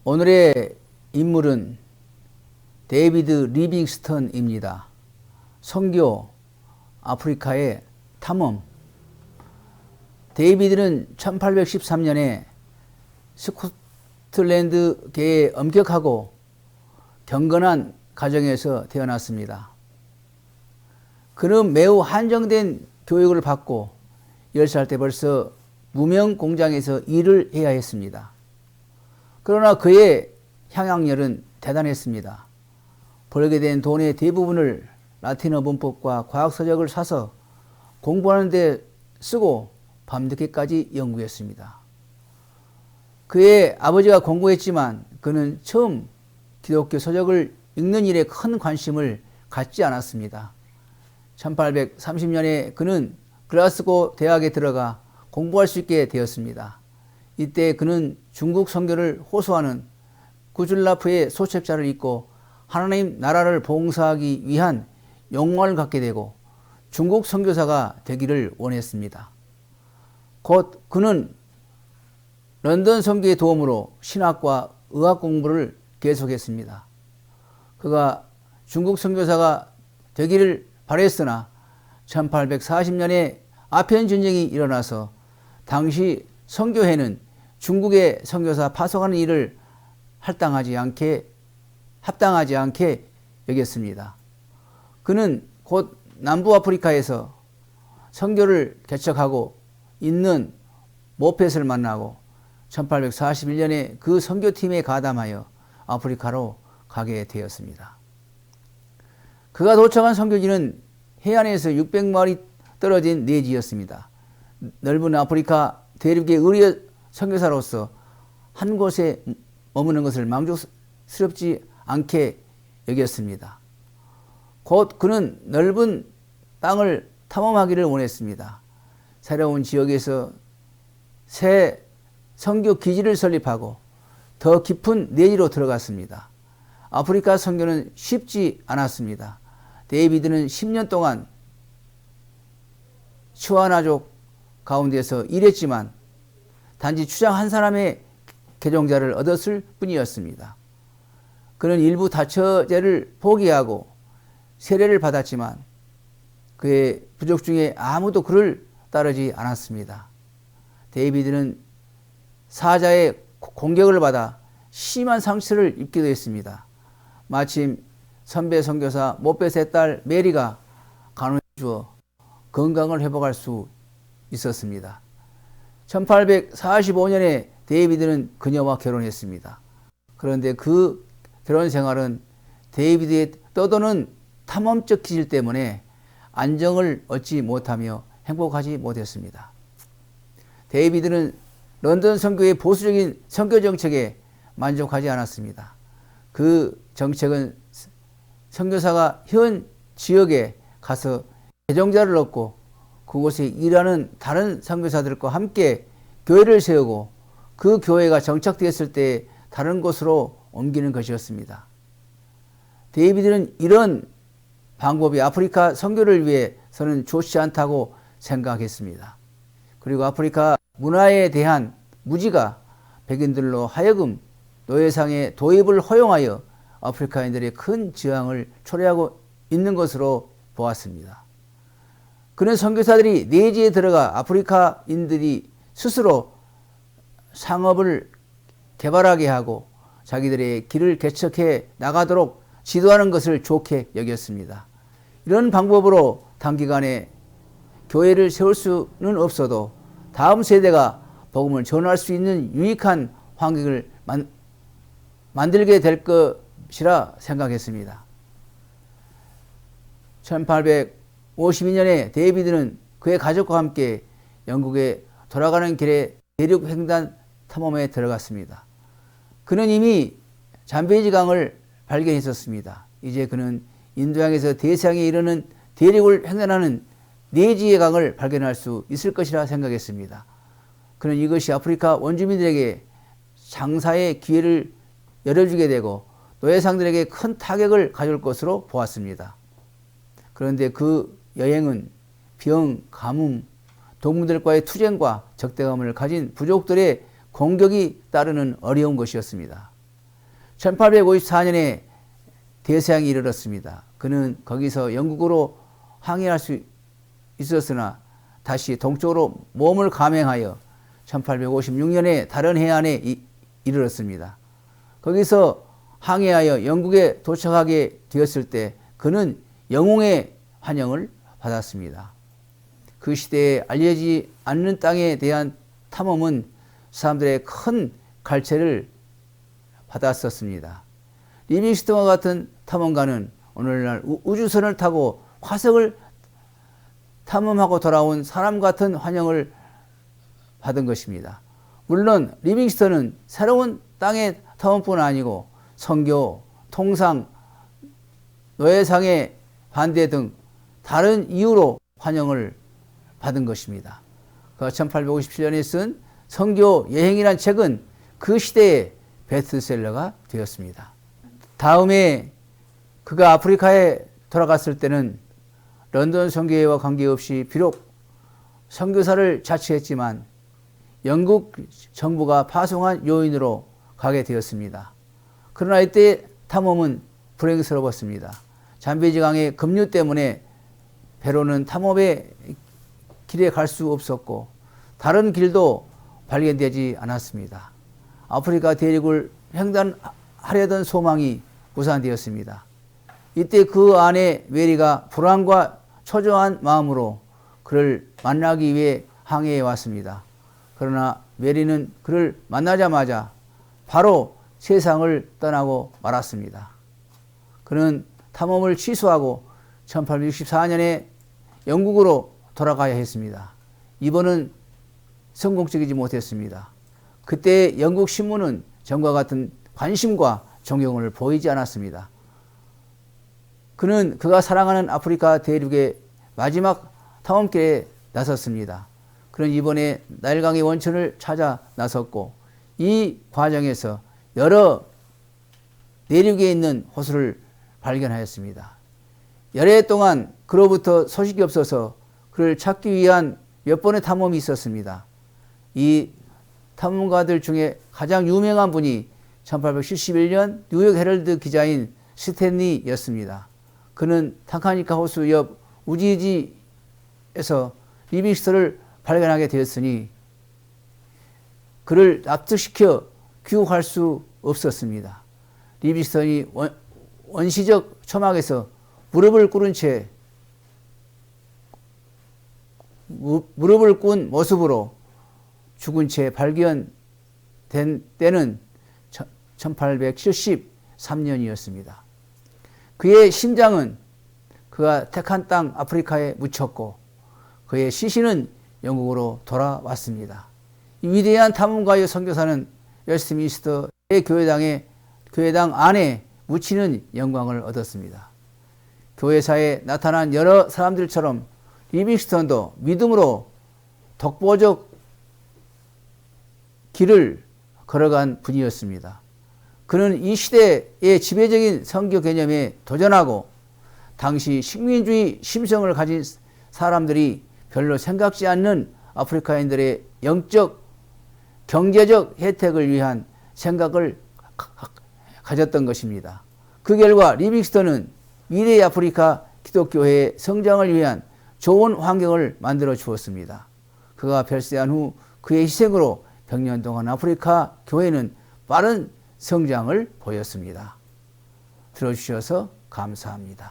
오늘의 인물은 데이비드 리빙스턴입니다. 선교, 아프리카의 탐험. 데이비드는 1813년에 스코틀랜드계의 엄격하고 경건한 가정에서 태어났습니다. 그는 매우 한정된 교육을 받고 10살 때 벌써 무명 공장에서 일을 해야 했습니다. 그러나 그의 향학열은 대단했습니다. 벌게 된 돈의 대부분을 라틴어 문법과 과학서적을 사서 공부하는 데 쓰고 밤늦게까지 연구했습니다. 그의 아버지가 공부했지만 그는 처음 기독교 서적을 읽는 일에 큰 관심을 갖지 않았습니다. 1830년에 그는 글라스고 대학에 들어가 공부할 수 있게 되었습니다. 이때 그는 중국 선교를 호소하는 구즐라프의 소책자를 읽고 하나님 나라를 봉사하기 위한 욕망을 갖게 되고 중국 선교사가 되기를 원했습니다. 곧 그는 런던 선교의 도움으로 신학과 의학 공부를 계속했습니다. 그가 중국 선교사가 되기를 바랬으나 1840년에 아편 전쟁이 일어나서 당시 선교회는 중국의 선교사 파송하는 일을 합당하지 않게 여겼습니다. 그는 곧 남부 아프리카에서 선교를 개척하고 있는 모펫을 만나고 1841년에 그 선교팀에 가담하여 아프리카로 가게 되었습니다. 그가 도착한 선교지는 해안에서 600마일이 떨어진 내지였습니다. 넓은 아프리카 대륙의 의료 선교사로서 한 곳에 머무는 것을 만족스럽지 않게 여겼습니다. 곧 그는 넓은 땅을 탐험하기를 원했습니다. 새로운 지역에서 새 선교 기지를 설립하고 더 깊은 내지로 들어갔습니다. 아프리카 선교는 쉽지 않았습니다. 데이비드는 10년 동안 추아나족 가운데서 일했지만 단지 추장 한 사람의 개종자를 얻었을 뿐이었습니다. 그는 일부 다처제를 포기하고 세례를 받았지만 그의 부족 중에 아무도 그를 따르지 않았습니다. 데이비드는 사자의 공격을 받아 심한 상처를 입기도 했습니다. 마침 선배 선교사 모펫의 딸 메리가 간호해 주어 건강을 회복할 수 있었습니다. 1845년에 데이비드는 그녀와 결혼했습니다. 그런데 그 결혼 생활은 데이비드의 떠도는 탐험적 기질 때문에 안정을 얻지 못하며 행복하지 못했습니다. 데이비드는 런던 선교의 보수적인 선교 정책에 만족하지 않았습니다. 그 정책은 선교사가 현 지역에 가서 개종자를 얻고 그곳에 일하는 다른 선교사들과 함께 교회를 세우고 그 교회가 정착되었을 때 다른 곳으로 옮기는 것이었습니다. 데이비드는 이런 방법이 아프리카 선교를 위해서는 좋지 않다고 생각했습니다. 그리고 아프리카 문화에 대한 무지가 백인들로 하여금 노예상의 도입을 허용하여 아프리카인들의 큰 저항을 초래하고 있는 것으로 보았습니다. 그는 선교사들이 내지에 들어가 아프리카인들이 스스로 상업을 개발하게 하고 자기들의 길을 개척해 나가도록 지도하는 것을 좋게 여겼습니다. 이런 방법으로 단기간에 교회를 세울 수는 없어도 다음 세대가 복음을 전할 수 있는 유익한 환경을 만들게 될 것이라 생각했습니다. 1852년에 데이비드는 그의 가족과 함께 영국에 돌아가는 길에 대륙 횡단 탐험에 들어갔습니다. 그는 이미 잠베지 강을 발견했었습니다. 이제 그는 인도양에서 대서양에 이르는 대륙을 횡단하는 내지의 강을 발견할 수 있을 것이라 생각했습니다. 그는 이것이 아프리카 원주민들에게 장사의 기회를 열어주게 되고 노예상들에게 큰 타격을 가져올 것으로 보았습니다. 그런데 그 여행은 병, 가뭄, 동물들과의 투쟁과 적대감을 가진 부족들의 공격이 따르는 어려운 것이었습니다. 1854년에 대서양에 이르렀습니다. 그는 거기서 영국으로 항해할 수 있었으나 다시 동쪽으로 몸을 감행하여 1856년에 다른 해안에 이르렀습니다. 거기서 항해하여 영국에 도착하게 되었을 때 그는 영웅의 환영을 받았습니다. 그 시대에 알려지지 않는 땅에 대한 탐험은 사람들의 큰 갈채를 받았었습니다. 리빙스턴과 같은 탐험가는 오늘날 우주선을 타고 화성을 탐험하고 돌아온 사람 같은 환영을 받은 것입니다. 물론 리빙스턴은 새로운 땅의 탐험뿐 아니고 선교, 통상, 노예상의 반대 등 다른 이유로 환영을 받은 것입니다. 그 1857년에 쓴 선교 여행이란 책은 그 시대의 베스트셀러가 되었습니다. 다음에 그가 아프리카에 돌아갔을 때는 런던 선교회와 관계없이 비록 선교사를 자처했지만 영국 정부가 파송한 요인으로 가게 되었습니다. 그러나 이때 탐험은 불행스러웠습니다. 잠베지 강의 급류 때문에 배로는 탐험의 길에 갈 수 없었고 다른 길도 발견되지 않았습니다. 아프리카 대륙을 횡단하려던 소망이 무산되었습니다. 이때 그 아내 메리가 불안과 초조한 마음으로 그를 만나기 위해 항해해 왔습니다. 그러나 메리는 그를 만나자마자 바로 세상을 떠나고 말았습니다. 그는 탐험을 취소하고 1864년에 영국으로 돌아가야 했습니다. 이번은 성공적이지 못했습니다. 그때 영국 신문은 전과 같은 관심과 존경을 보이지 않았습니다. 그는 그가 사랑하는 아프리카 대륙의 마지막 탐험길에 나섰습니다. 그는 이번에 나일강의 원천을 찾아 나섰고 이 과정에서 여러 내륙에 있는 호수를 발견하였습니다. 여러 해 동안 그로부터 소식이 없어서 그를 찾기 위한 몇 번의 탐험이 있었습니다. 이 탐험가들 중에 가장 유명한 분이 1871년 뉴욕 헤럴드 기자인 스탠리였습니다. 그는 탕카니카 호수 옆 우지지에서 리빙스턴을 발견하게 되었으니 그를 납득시켜 귀국할 수 없었습니다. 리빙스턴이 원시적 초막에서 무릎을 꾼 모습으로 죽은 채 발견된 때는 1873년이었습니다. 그의 심장은 그가 택한 땅 아프리카에 묻혔고 그의 시신은 영국으로 돌아왔습니다. 이 위대한 탐험가의 선교사는 웨스트민스터의 교회당 안에 묻히는 영광을 얻었습니다. 교회사에 나타난 여러 사람들처럼 리빙스턴도 믿음으로 독보적 길을 걸어간 분이었습니다. 그는 이 시대의 지배적인 선교 개념에 도전하고 당시 식민주의 심성을 가진 사람들이 별로 생각지 않는 아프리카인들의 영적, 경제적 혜택을 위한 생각을 가졌던 것입니다. 그 결과 리빙스턴은 미래의 아프리카 기독교회의 성장을 위한 좋은 환경을 만들어 주었습니다. 그가 별세한 후 그의 희생으로 100년 동안 아프리카 교회는 빠른 성장을 보였습니다. 들어주셔서 감사합니다.